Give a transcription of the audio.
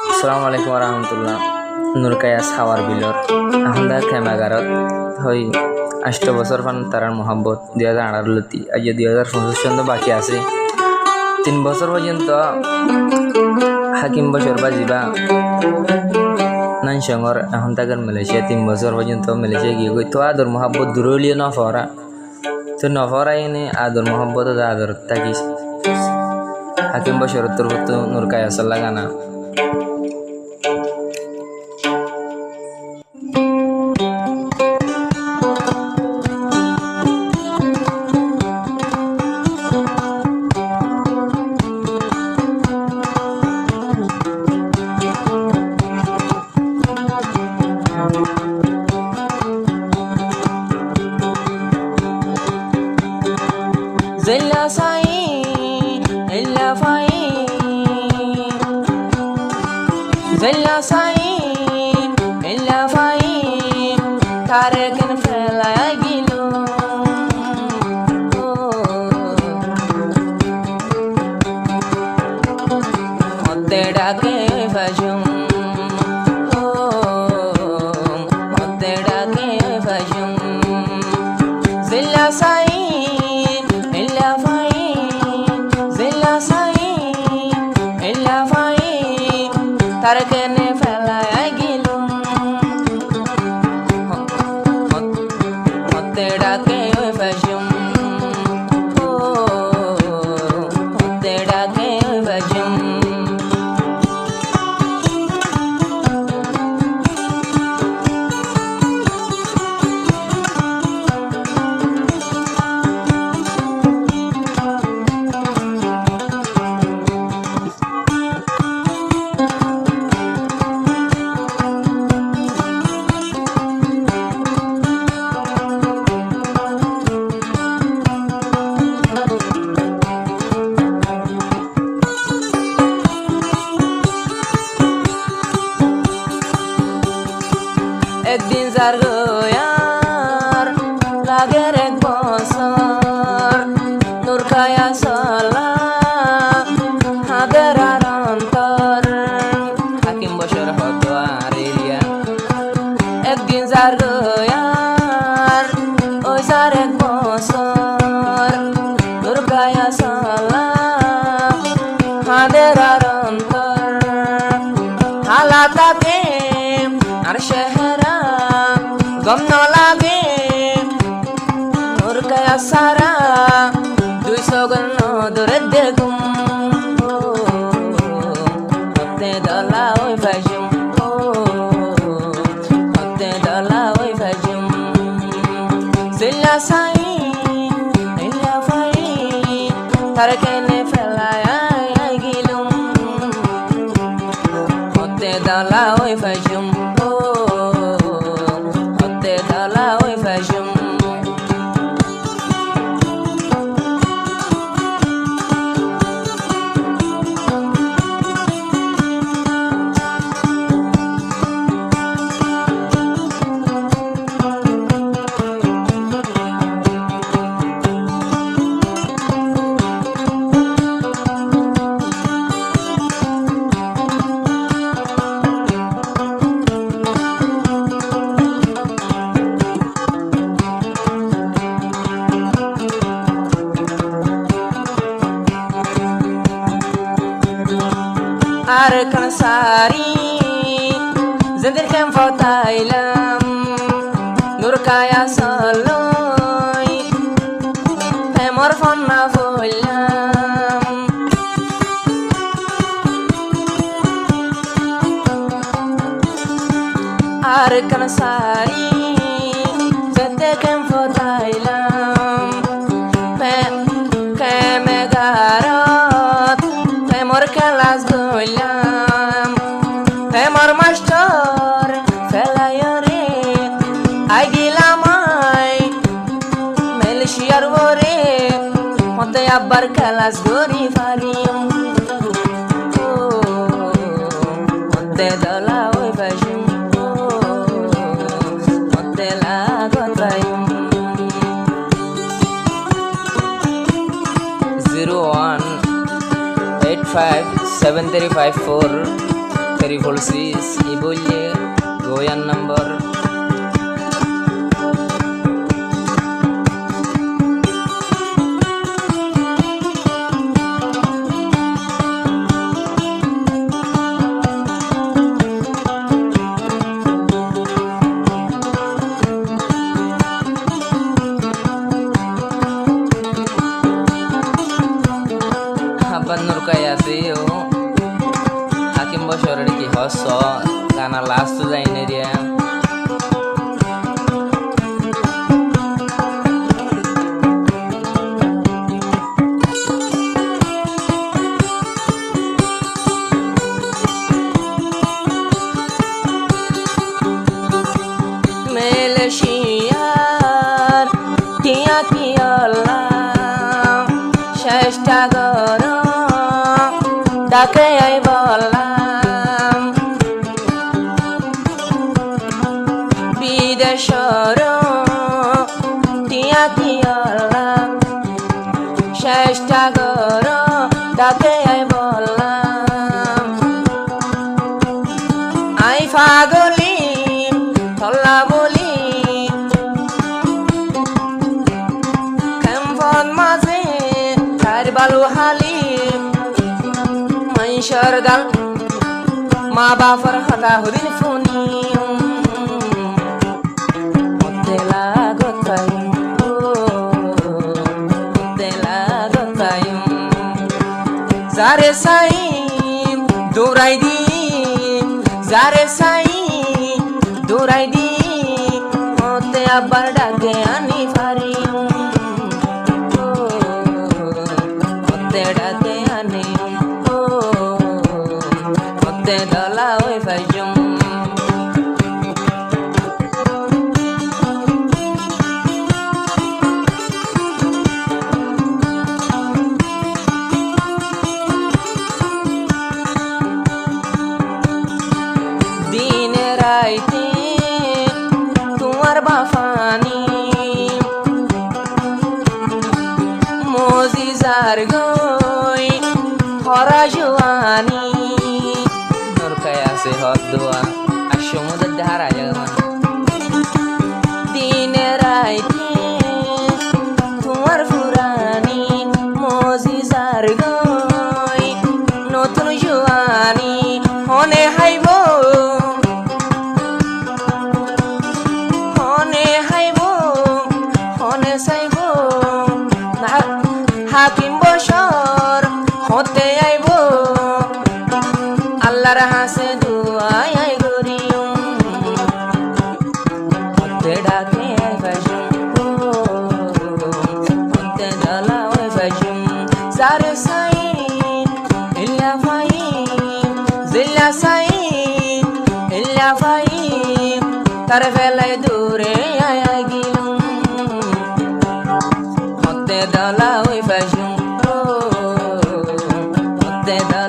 আসসালামু আলাইকুম রহমতুল্লাহ। নুরকায়া সাওয়ার বিলর আহমদা খেমাগারত হই 8 বছর পান তারার মোহাম্মত 2018 লতি আজ 2025 চন্দ্র বাকি আছে 3 বছর পর্যন্ত হাকিম বছর বাজিবা নান সঙ্গর এখন তাকে মালয়েশিয়া 3 বছর পর্যন্ত মালয়েশিয়া গিয়ে গই তো আদর মোহাম্মত দূরলিয়ে নফরা তো নফরা এনে আদর মোহাম্মত আদর থাকিস হাকিম বছর তোর নুরকায়া সাল্লা গানা Zella sai, ella fai, Zella sai, ella fai, Tarekin fela gilo. Otte dake fajum, otte dake fajum, Zella sai. Tarakene fela gilum hotte dake fajum hotte dake fajum একদিন যার গোয়ার লাগের এক বছর নুরকায়া সালা হাদের আর অন্তর হাকিম বছর হতোয়ার এরিয়া একদিন যার গোয়ার ওই যার এক বছর নুরকায়া সালা হাদের আর অন্তর হালাতাকে আর শহরা গম ন লাগে নুরকায়া সারা 200 গণ দূরে দেখুম হতে দলা ওই ভাজুম হতে দলা ওই ভাজুম জিল্লা সাই ইল্লা ফাই তারকেনে ফেলায়া গিলুম হতে দলা ওই ভাজুম Arkan sari zindir kem fotailam Nurkaia saloi Pemor fonna foilam Arkan sari zindir kem fotailam Kemegarot Pemor kelas goilam Pemor master felayore Aigilamai Melishiyar vore Hote abbar kelas gori farim Hote dala oi bajum Hote lagot bayum 01 85 7354 Triple Swiss ibunya goyang nomor Haban Nur Kayasio Hakim Bosor di Hoso karena last tuh ini dia Malaysia Tia Tiala চেষ্টা করো ডাকে I বললাম বিদেশর টিয়া টিয়ালাম চেষ্টা করো ডাকে I বললাম I পাগলি থল্লা বলি কেমন মাঝে balu halim maishar dal ma ba farhata hudin funi mutela gotayum mutela gotayum zare sai durai di zare sai durai di mote abar dage ani farium Date ani Ote dala oi fajum Dine raite Tumar bafani Mozi zargo Horajwani Nur Kayase hot dua Ashomu dadhara jaman Dine raiti Tumar furani Mozi zargoi Notun juani Hone haibo Hone haibo Hone saibo Hakim Boshor Hote aibo Allah rahase duai ai gorium Hote dake ai fajum Hote dala ai fajum Zare sai illa fai Zilla sai illa fai Tarvelai dure ai ai gilum Hote dala ai fajum Te da